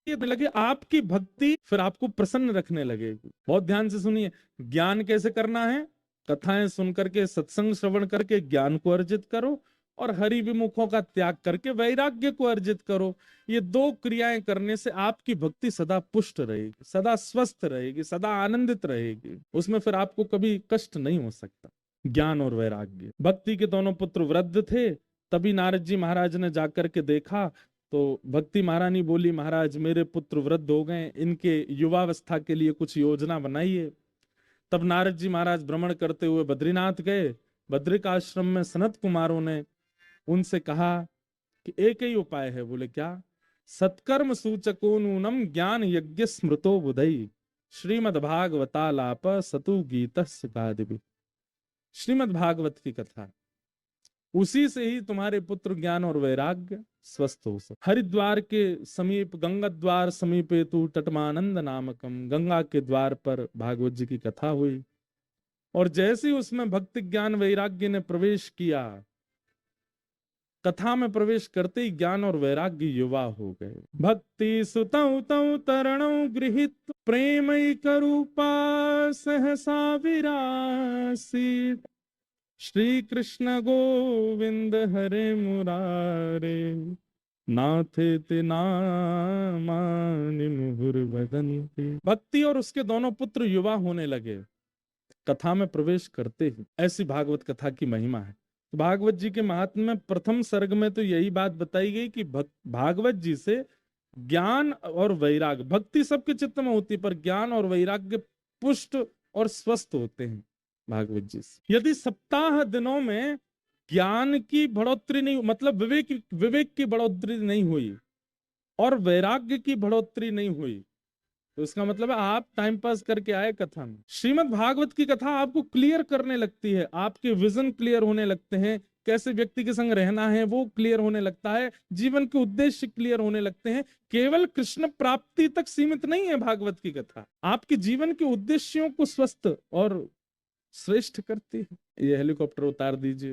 ये लगे आपकी भक्ति फिर आपको प्रसन्न रखने लगेगी। बहुत ध्यान से सुनिए, ज्ञान कैसे करना है? कथाएं सुन करके, सत्संग श्रवण करके ज्ञान को अर्जित करो, और हरि विमुखों का त्याग करके वैराग्य को अर्जित करो। ये दो क्रियाएं करने से आपकी भक्ति सदा पुष्ट रहेगी, सदा स्वस्थ रहेगी, सदा आनंदित रहेगी। उसमें फिर आपको कभी कष्ट नहीं हो सकता। ज्ञान और वैराग्य। भक्ति के दोनों पुत्र वृद्ध थे, तभी नारद जी महाराज ने जाकर के देखा तो भक्ति महारानी बोली, महाराज मेरे पुत्र वृद्ध हो गए, इनके युवावस्था के लिए कुछ योजना बनाइए। तब नारद जी महाराज भ्रमण करते हुए बद्रीनाथ गए। बद्रिक आश्रम में सनत कुमारों ने उनसे कहा कि एक ही उपाय है। बोले क्या? सत्कर्म सूचको नूनम ज्ञान यज्ञ स्मृतो बुधई श्रीमद् भागवतालाप सतु गीत सुखादिभि। श्रीमद् भागवत की कथा, उसी से ही तुम्हारे पुत्र ज्ञान और वैराग्य स्वस्थ हो सके। हरिद्वार के समीप गंगा द्वार समीपे तु तटमानंद नामकम, गंगा के द्वार पर भागवत जी की कथा हुई, और जैसे ही उसमें भक्ति ज्ञान वैराग्य ने प्रवेश किया, कथा में प्रवेश करते ही ज्ञान और वैराग्य युवा हो गए। भक्ति सुतौ तौ तरणौ गृहीत प्रेमैक रूपा सहसा विरासी श्री कृष्ण गोविंद हरे मुरारे नाथे ते नामानि मुहुर्वदन्ति। भक्ति और उसके दोनों पुत्र युवा होने लगे कथा में प्रवेश करते ही। ऐसी भागवत कथा की महिमा है। तो भागवत जी के महात्म्य में प्रथम सर्ग में तो यही बात बताई गई कि भागवत जी से ज्ञान और वैराग्य, भक्ति सबके चित्त में होती है पर ज्ञान और वैराग्य पुष्ट और स्वस्थ होते हैं भागवत जी से। यदि सप्ताह दिनों में ज्ञान की बढ़ोतरी नहीं, मतलब विवेक की बढ़ोतरी नहीं हुई और वैराग्य की बढ़ोतरी नहीं हुई, तो इसका मतलब है आप टाइम पास करके आए कथा में। श्रीमद् भागवत की कथा आपको क्लियर करने लगती है, आपके विजन क्लियर होने लगते हैं, कैसे व्यक्ति के संग रहना है वो क्लियर होने लगता है, जीवन के उद्देश्य क्लियर होने लगते हैं। केवल कृष्ण प्राप्ति तक सीमित नहीं है भागवत की कथा, आपके जीवन के उद्देश्यों को स्वस्थ और श्रेष्ठ करती है। ये हेलीकॉप्टर उतार दीजिए।